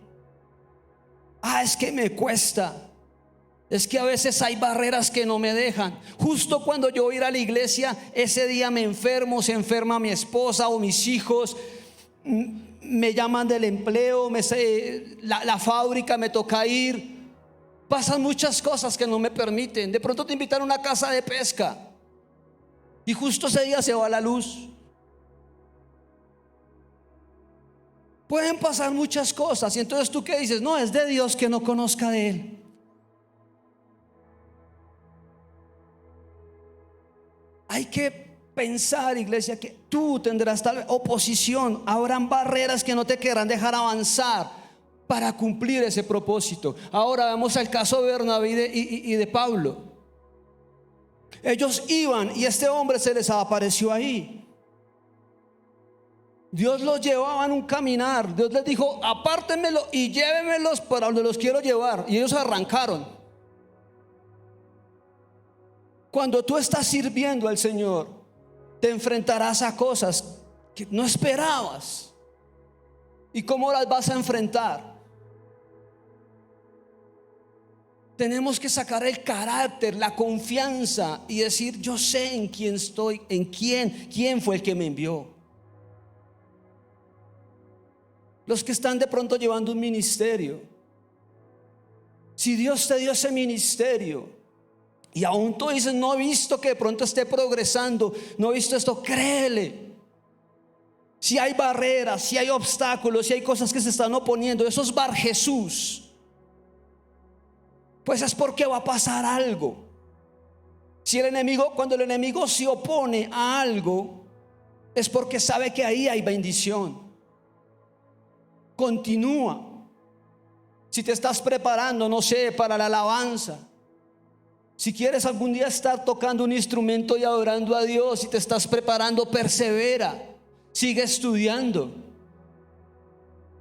B: Es que me cuesta, es que a veces hay barreras que no me dejan. Justo cuando yo voy a ir a la iglesia, ese día me enfermo, se enferma mi esposa o mis hijos, me llaman del empleo, la fábrica me toca ir. Pasan muchas cosas que no me permiten. De pronto te invitan a una casa de pesca y justo ese día se va la luz. Pueden pasar muchas cosas. Y entonces tú qué dices, no, es de Dios, que no conozca de Él. Hay que pensar, iglesia, que tú tendrás tal oposición, habrán barreras que no te querrán dejar avanzar para cumplir ese propósito. Ahora vemos el caso de Bernabé y de Pablo. Ellos iban y este hombre se les apareció ahí. Dios los llevaba en un caminar. Dios les dijo, apártenmelo y llévenmelos para donde los quiero llevar. Y ellos arrancaron. Cuando tú estás sirviendo al Señor, te enfrentarás a cosas que no esperabas. ¿Y cómo las vas a enfrentar? Tenemos que sacar el carácter, la confianza y decir, yo sé en quién estoy, en quién fue el que me envió. Los que están de pronto llevando un ministerio, si Dios te dio ese ministerio y aún tú dices, no he visto que de pronto esté progresando, no he visto esto, créele. Si hay barreras, si hay obstáculos, si hay cosas que se están oponiendo, esos Bar Jesús, pues es porque va a pasar algo. Si el enemigo, cuando el enemigo se opone a algo, es porque sabe que ahí hay bendición. Continúa. Si te estás preparando, no sé, para la alabanza, si quieres algún día estar tocando un instrumento y adorando a Dios, si te estás preparando, persevera, sigue estudiando,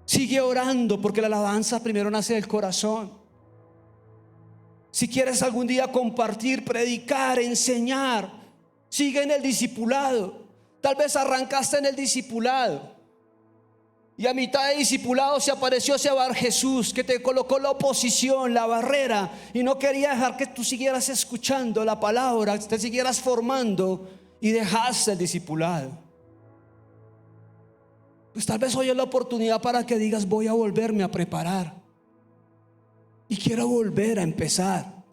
B: sigue orando, porque la alabanza primero nace del corazón. Si quieres algún día compartir, predicar, enseñar, sigue en el discipulado. Tal vez arrancaste en el discipulado y a mitad de discipulado se apareció ese Bar Jesús que te colocó la oposición, la barrera, y no quería dejar que tú siguieras escuchando la palabra, te siguieras formando, y dejaste el discipulado. Pues tal vez hoy es la oportunidad para que digas, voy a volverme a preparar y quiero volver a empezar.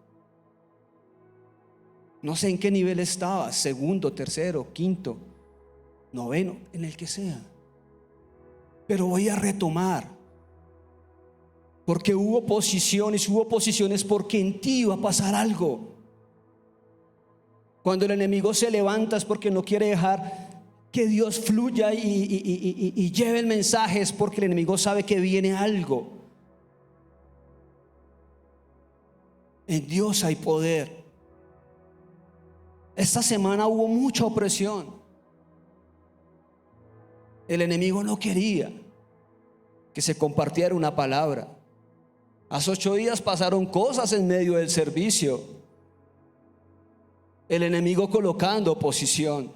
B: No sé en qué nivel estabas, segundo, tercero, quinto, noveno, en el que sea, pero voy a retomar, porque hubo oposiciones porque en ti iba a pasar algo. Cuando el enemigo se levanta es porque no quiere dejar que Dios fluya y lleve el mensaje, es porque el enemigo sabe que viene algo. En Dios hay poder. Esta semana hubo mucha opresión. El enemigo no quería que se compartiera una palabra. Hace 8 días pasaron cosas en medio del servicio. El enemigo colocando oposición.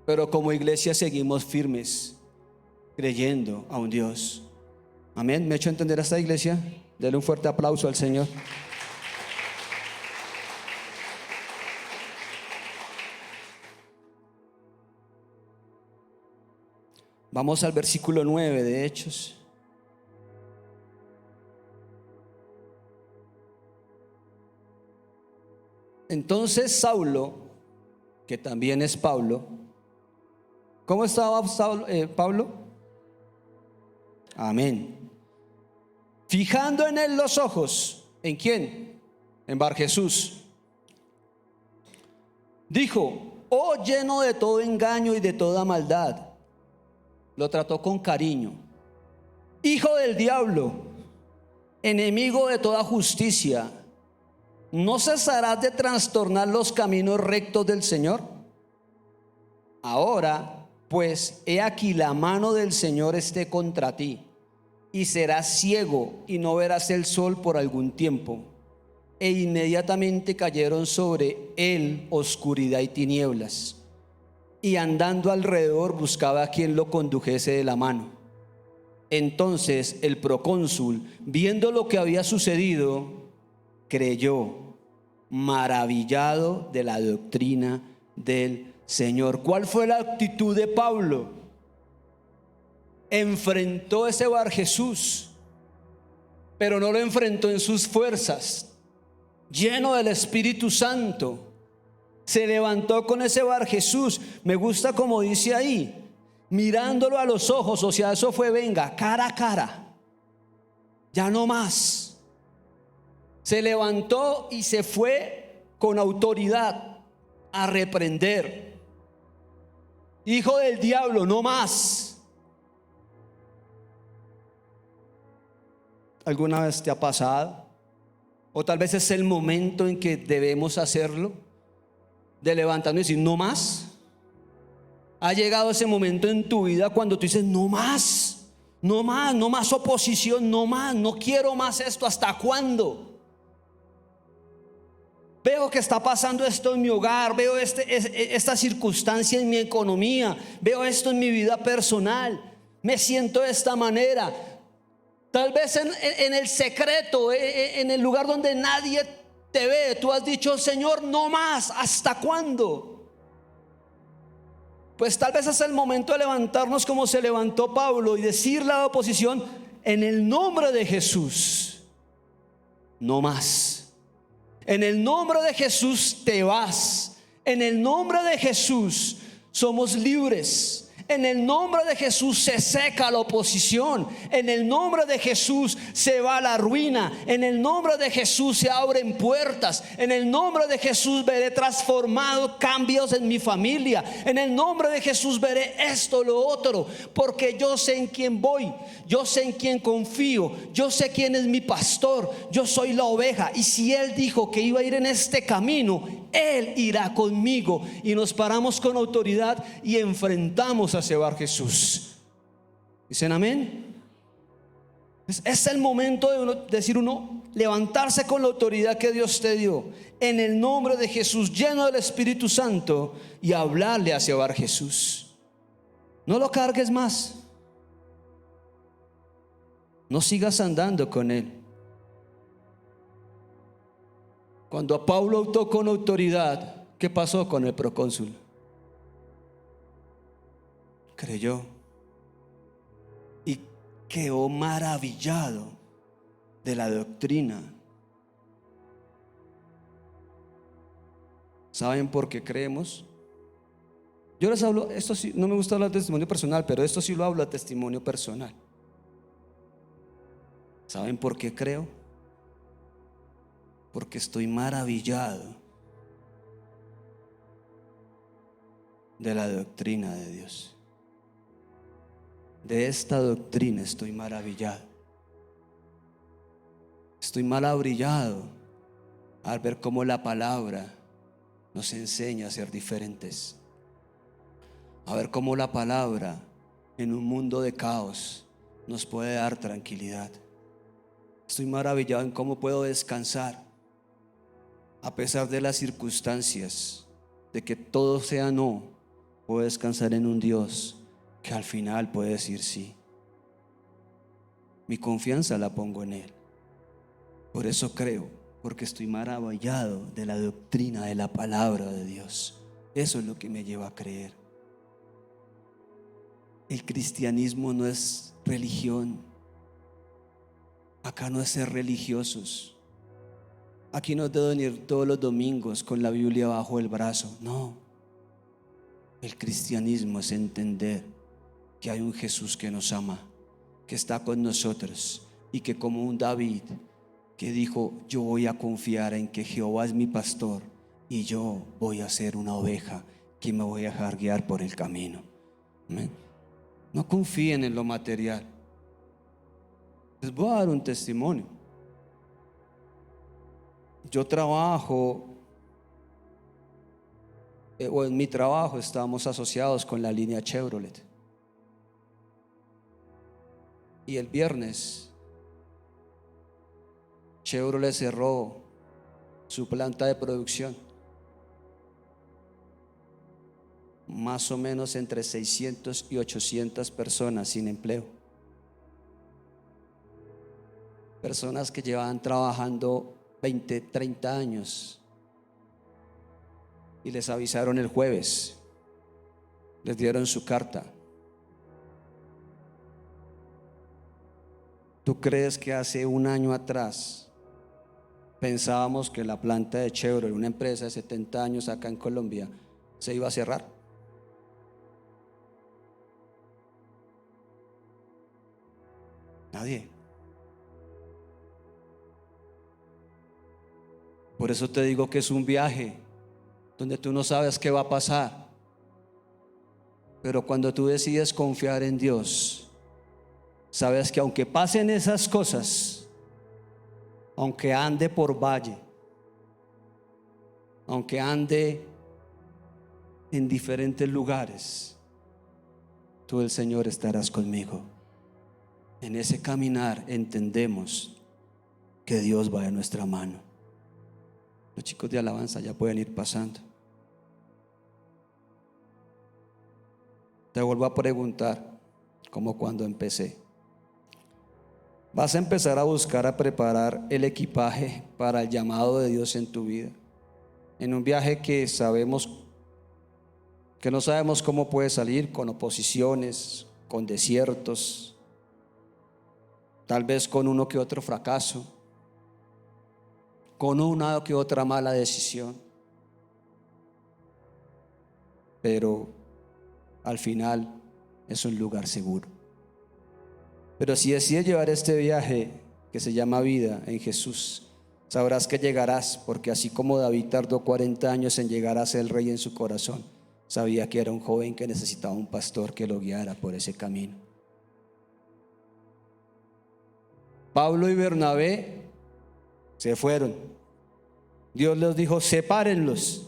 B: Pero como iglesia seguimos firmes, creyendo a un Dios. Amén. ¿Me he hecho entender a esta iglesia? Dele un fuerte aplauso al Señor. Vamos al versículo 9 de Hechos. Entonces Saulo, que también es Pablo, ¿cómo estaba Pablo? Amén. Fijando en él los ojos, ¿en quién? En Bar Jesús. Dijo: oh, lleno de todo engaño y de toda maldad. Lo trató con cariño. Hijo del diablo, enemigo de toda justicia, ¿no cesarás de trastornar los caminos rectos del Señor? Ahora, pues, he aquí la mano del Señor esté contra ti, y serás ciego y no verás el sol por algún tiempo. E inmediatamente cayeron sobre él oscuridad y tinieblas, y andando alrededor buscaba a quien lo condujese de la mano. Entonces el procónsul, viendo lo que había sucedido, creyó, maravillado de la doctrina del Señor. ¿Cuál fue la actitud de Pablo? Enfrentó ese Bar Jesús, pero no lo enfrentó en sus fuerzas. Lleno del Espíritu Santo, se levantó con ese Bar Jesús. Me gusta como dice ahí, mirándolo a los ojos. O sea, eso fue, venga, cara a cara, ya no más. Se levantó y se fue con autoridad a reprender. Hijo del diablo, no más. ¿Alguna vez te ha pasado? O tal vez es el momento en que debemos hacerlo, de levantarnos y decir no más. Ha llegado ese momento en tu vida cuando tú dices no más, no más, no más oposición, no más, no quiero más esto. ¿Hasta cuándo? Veo que está pasando esto en mi hogar, veo esta circunstancia en mi economía, veo esto en mi vida personal, me siento de esta manera. Tal vez en el secreto, en el lugar donde nadie te ve, tú has dicho: Señor, no más, ¿hasta cuándo? Pues tal vez es el momento de levantarnos como se levantó Pablo y decirle a la oposición: en el nombre de Jesús, no más. En el nombre de Jesús te vas. En el nombre de Jesús somos libres. En el nombre de Jesús se seca la oposición. En el nombre de Jesús se va la ruina. En el nombre de Jesús se abren puertas. En el nombre de Jesús veré transformados cambios en mi familia. En el nombre de Jesús veré esto, lo otro, porque yo sé en quién voy, yo sé en quién confío, yo sé quién es mi pastor, yo soy la oveja. Y si Él dijo que iba a ir en este camino, Él irá conmigo. Y nos paramos con autoridad y enfrentamos a ese Bar Jesús. ¿Dicen amén? Es el momento de decir uno, levantarse con la autoridad que Dios te dio, en el nombre de Jesús, lleno del Espíritu Santo, y hablarle hacia Bar Jesús. No lo cargues más. No sigas andando con él. Cuando a Pablo optó con autoridad, ¿qué pasó con el procónsul? Creyó y quedó maravillado de la doctrina. ¿Saben por qué creemos? Yo les hablo, esto sí, no me gusta hablar de testimonio personal, pero esto sí lo hablo a testimonio personal. ¿Saben por qué creo? Porque estoy maravillado de la doctrina de Dios. De esta doctrina estoy maravillado. Estoy maravillado al ver cómo la palabra nos enseña a ser diferentes. A ver cómo la palabra en un mundo de caos nos puede dar tranquilidad. Estoy maravillado en cómo puedo descansar a pesar de las circunstancias, de que todo sea no. Puedo descansar en un Dios que al final puede decir sí. Mi confianza la pongo en Él. Por eso creo, porque estoy maravillado de la doctrina de la palabra de Dios. Eso es lo que me lleva a creer. El cristianismo no es religión. Acá no es ser religiosos. Aquí no deben ir todos los domingos con la Biblia bajo el brazo. No. El cristianismo es entender que hay un Jesús que nos ama, que está con nosotros y que como un David que dijo: yo voy a confiar en que Jehová es mi pastor y yo voy a ser una oveja que me voy a dejar guiar por el camino. ¿Amén? No confíen en lo material. Les voy a dar un testimonio. Yo trabajo, o en mi trabajo estamos asociados con la línea Chevrolet. Y el viernes Chevrolet cerró su planta de producción. Más o menos entre 600 y 800 personas sin empleo. Personas que llevaban trabajando 20, 30 años. Y les avisaron el jueves. Les dieron su carta. ¿Tú crees que hace un año atrás pensábamos que la planta de Chevrolet, una empresa de 70 años acá en Colombia, se iba a cerrar? Nadie. Por eso te digo que es un viaje donde tú no sabes qué va a pasar. Pero cuando tú decides confiar en Dios, sabes que aunque pasen esas cosas, aunque ande por valle, aunque ande en diferentes lugares, tú, el Señor, estarás conmigo. En ese caminar entendemos que Dios va de nuestra mano. Los chicos de alabanza ya pueden ir pasando. Te vuelvo a preguntar, como cuando empecé. Vas a empezar a buscar, a preparar el equipaje para el llamado de Dios en tu vida. En un viaje que no sabemos cómo puede salir, con oposiciones, con desiertos, tal vez con uno que otro fracaso, con una que otra mala decisión. Pero al final es un lugar seguro. Pero si decides llevar este viaje que se llama vida en Jesús, sabrás que llegarás, porque así como David tardó 40 años en llegar a ser el rey en su corazón, sabía que era un joven que necesitaba un pastor que lo guiara por ese camino. Pablo y Bernabé se fueron. Dios les dijo: sepárenlos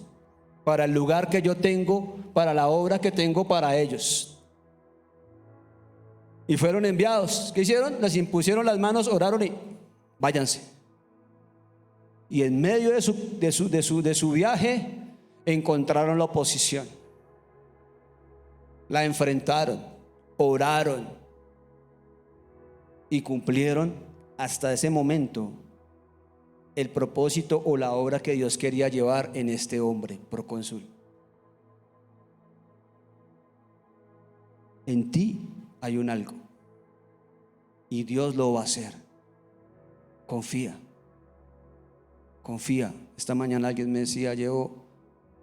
B: para el lugar que yo tengo, para la obra que tengo para ellos. Y fueron enviados. ¿Qué hicieron? Les impusieron las manos, oraron y váyanse. Y en medio de su viaje encontraron la oposición. La enfrentaron, oraron y cumplieron hasta ese momento el propósito o la obra que Dios quería llevar en este hombre procónsul. En ti hay un algo y Dios lo va a hacer. Confía, confía. Esta mañana alguien me decía: llevo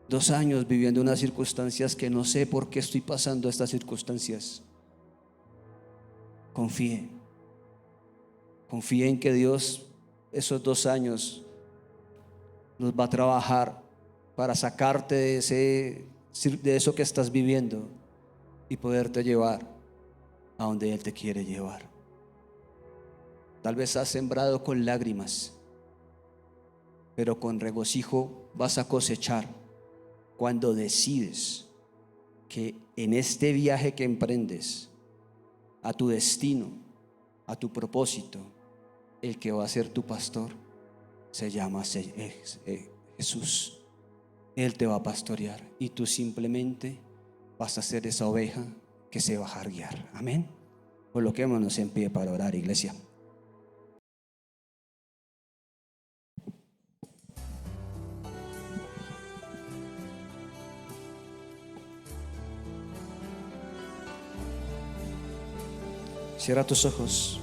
B: 2 años viviendo unas circunstancias que no sé por qué estoy pasando estas circunstancias. Confíe. Confía en que Dios esos 2 años los va a trabajar para sacarte de eso que estás viviendo y poderte llevar a donde Él te quiere llevar. Tal vez has sembrado con lágrimas, pero con regocijo vas a cosechar cuando decides que en este viaje que emprendes a tu destino, a tu propósito, el que va a ser tu pastor se llama Jesús. Él te va a pastorear y tú simplemente vas a ser esa oveja que se va a dejar guiar. Amén. Coloquémonos en pie para orar, iglesia. Cierra tus ojos.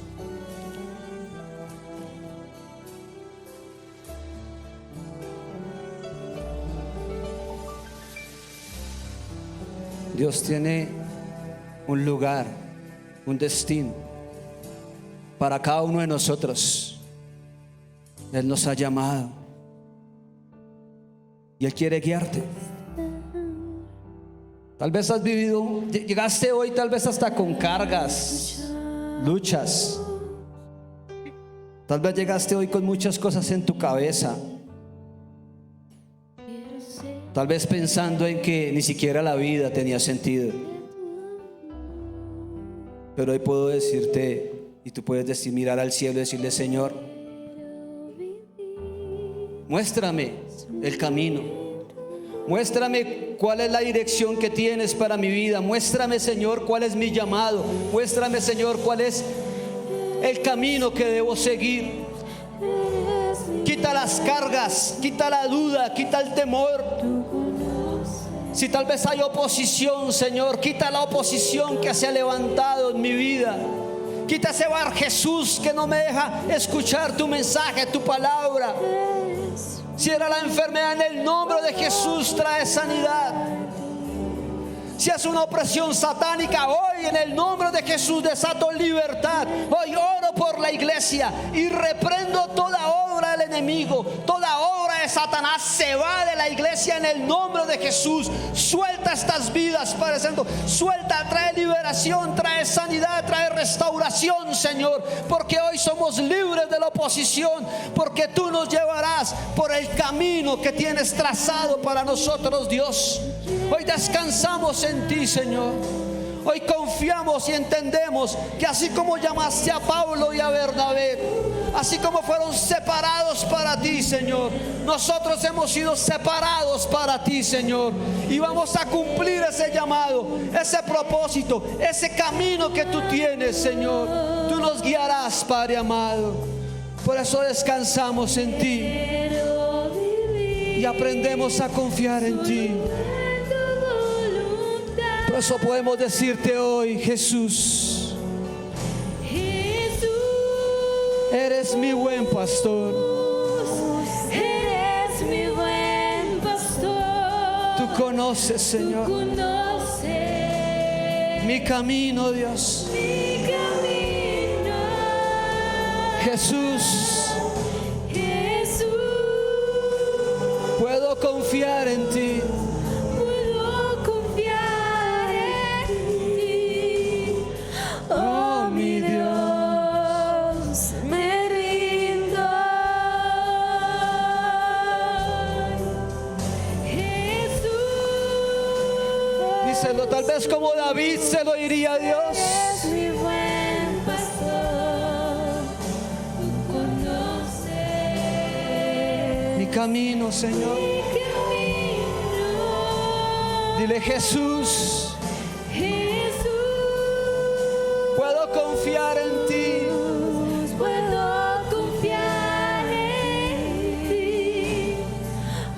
B: Dios tiene un lugar, un destino para cada uno de nosotros. Él nos ha llamado y Él quiere guiarte. Tal vez has vivido, llegaste hoy tal vez hasta con cargas, luchas. Tal vez llegaste hoy con muchas cosas en tu cabeza. Tal vez pensando en que ni siquiera la vida tenía sentido. Pero hoy puedo decirte, y tú puedes decir, mirar al cielo y decirle: Señor, muéstrame el camino. Muéstrame cuál es la dirección que tienes para mi vida. Muéstrame, Señor, cuál es mi llamado. Muéstrame, Señor, cuál es el camino que debo seguir. Quita las cargas, quita la duda, quita el temor. Si tal vez hay oposición, Señor, quita la oposición que se ha levantado en mi vida. Quita ese Bar Jesús que no me deja escuchar tu mensaje, tu palabra. Si era la enfermedad, en el nombre de Jesús trae sanidad. Si es una opresión satánica, hoy en el nombre de Jesús desato libertad. Hoy oro por la iglesia y reprendo toda obra del enemigo. Toda obra de Satanás se va de la iglesia en el nombre de Jesús. Suelta estas vidas, Padre Santo. Suelta, trae liberación, trae sanidad, trae restauración, Señor. Porque hoy somos libres de la oposición. Porque tú nos llevarás por el camino que tienes trazado para nosotros, Dios. Hoy descansamos en ti, Señor. Hoy confiamos y entendemos que así como llamaste a Pablo y a Bernabé, así como fueron separados para ti, Señor, nosotros hemos sido separados para ti, Señor, y vamos a cumplir ese llamado, ese propósito, ese camino que tú tienes, Señor. Tú nos guiarás, Padre amado. Por eso descansamos en ti y aprendemos a confiar en ti. Por eso podemos decirte hoy: Jesús, eres mi buen pastor.
C: Eres mi buen pastor.
B: Tú conoces, Señor,
C: Tú conoces
B: mi camino, Dios.
C: mi camino.
B: Jesús,
C: Jesús,
B: puedo confiar en ti.
C: puedo confiar en ti. Oh, mi Dios, me rindo. Jesús,
B: Díselo, tal vez como David se lo diría a Dios.
C: es mi buen pastor. Tú conoces
B: Mi camino, Señor.
C: mi camino.
B: Dile: Jesús,
C: Jesús,
B: puedo confiar en ti.
C: puedo confiar en ti.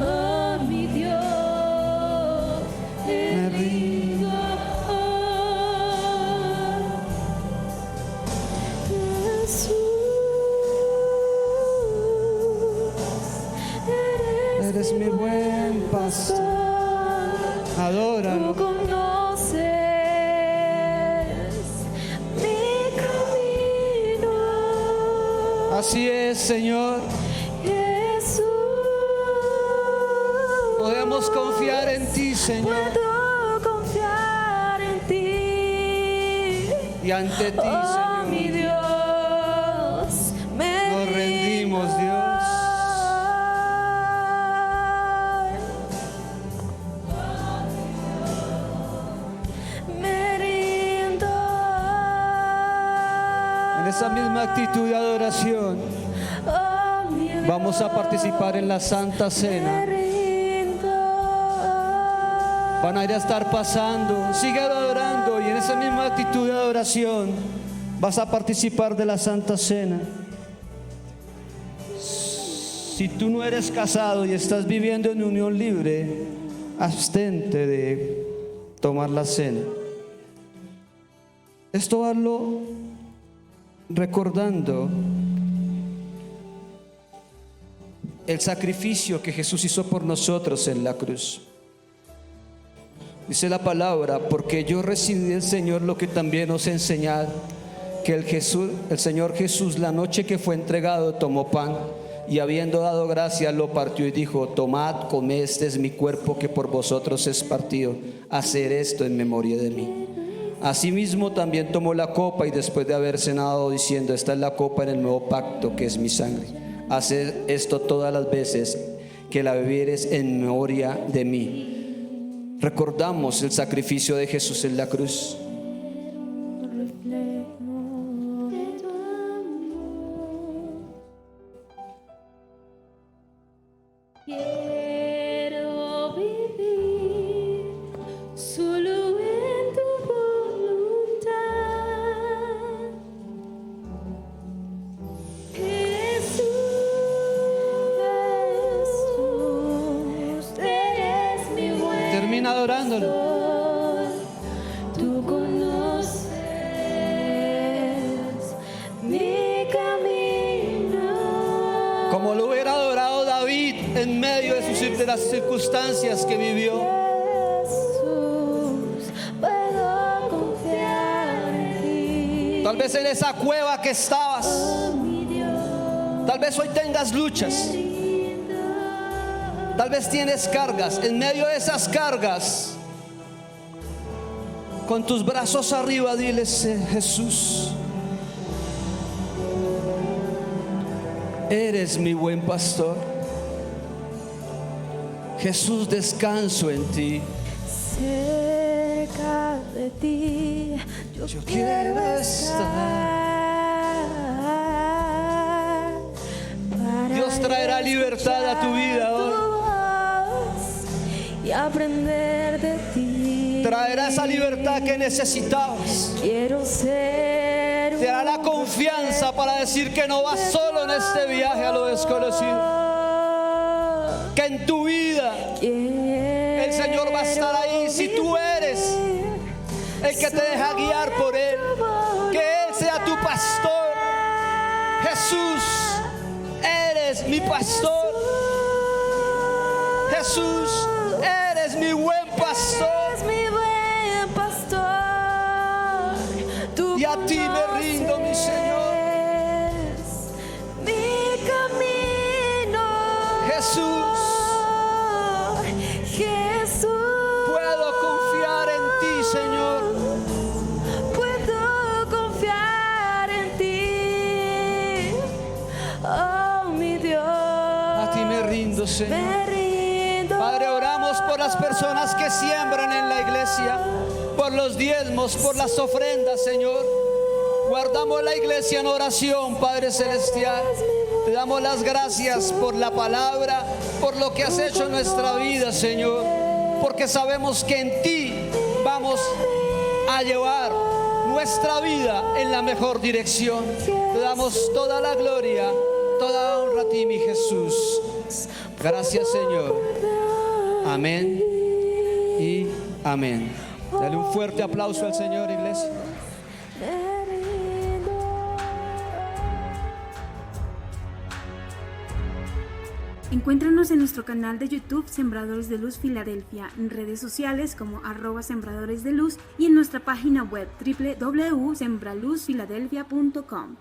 C: Oh, mi Dios, me rindo. Jesús,
B: Eres mi buen pastor. Adóralo.
C: Tú conoces mi camino.
B: Así es, Señor.
C: Jesús,
B: Podemos confiar en ti, Señor.
C: puedo confiar en ti.
B: Y ante ti,
C: Oh, mi
B: Señor,
C: Dios, me
B: nos rendimos, Dios.
C: Me rindo.
B: En esa misma actitud de adoración,
C: Oh, mi Dios,
B: vamos a participar en la Santa Cena.
C: me rindo.
B: Van a ir a estar pasando. Sigue adorando, y en esa misma actitud de adoración vas a participar de la Santa Cena. Si tú no eres casado y estás viviendo en unión libre, abstente de tomar la cena. Esto hazlo recordando el sacrificio que Jesús hizo por nosotros en la cruz. Dice la palabra: porque yo recibí del Señor lo que también os he enseñado, que el Señor Jesús, la noche que fue entregado, tomó pan, y habiendo dado gracias, lo partió y dijo: tomad, comed, este es mi cuerpo que por vosotros es partido, haced esto en memoria de mí. Asimismo también tomó la copa, y después de haber cenado, diciendo: esta es la copa en el nuevo pacto, que es mi sangre. Haced esto todas las veces que la bebiereis en memoria de mí. Recordamos el sacrificio de Jesús en la cruz.
C: Quiero vivir solo en tu voluntad, Jesús, eres mi buen
B: Termina adorándolo.
C: pastor. Tú conoces mi camino.
B: Como lo hubiera adorado David en medio de las circunstancias que vivió.
C: Jesús, puedo confiar en ti.
B: Tal vez en esa cueva que estabas,
C: Oh, mi Dios,
B: tal vez hoy tengas luchas, tal vez tienes cargas. En medio de esas cargas, con tus brazos arriba, diles: Jesús, eres mi buen pastor. Jesús, descanso en ti.
C: cerca de ti yo
B: quiero estar.
C: Para
B: Dios traerá libertad a tu vida hoy.
C: y aprender de ti.
B: Traerá esa libertad que necesitabas.
C: Quiero ser
B: Te dará la confianza para decir que no vas solo en este viaje a lo desconocido. Que en tu vida el Señor va a estar ahí si tú eres el que te deja guiar por Él. Que Él sea tu pastor. Jesús, eres mi pastor. Jesús, eres mi buen pastor.
C: Es mi buen pastor. Tú
B: Y a ti me rindo, mi Señor.
C: conoces mi camino.
B: Jesús,
C: Jesús,
B: puedo confiar en ti, Señor.
C: puedo confiar en ti. Oh, mi Dios,
B: A ti me rindo, Señor.
C: me rindo.
B: Padre, oramos por las personas que siembran en la iglesia, por los diezmos, por las ofrendas, Señor. Guardamos la iglesia en oración, Padre Celestial. Te damos las gracias por la palabra, por lo que has hecho en nuestra vida, Señor. Porque sabemos que en ti vamos a llevar nuestra vida en la mejor dirección. Te damos toda la gloria, toda honra a ti, mi Jesús. Gracias, Señor. Amén y amén. Dale un fuerte aplauso al Señor, iglesia.
C: Me rindo.
D: Encuéntranos en nuestro canal de YouTube Sembradores de Luz Filadelfia, en redes sociales como @Sembradores de Luz y en nuestra página web www.sembraluzfiladelfia.com.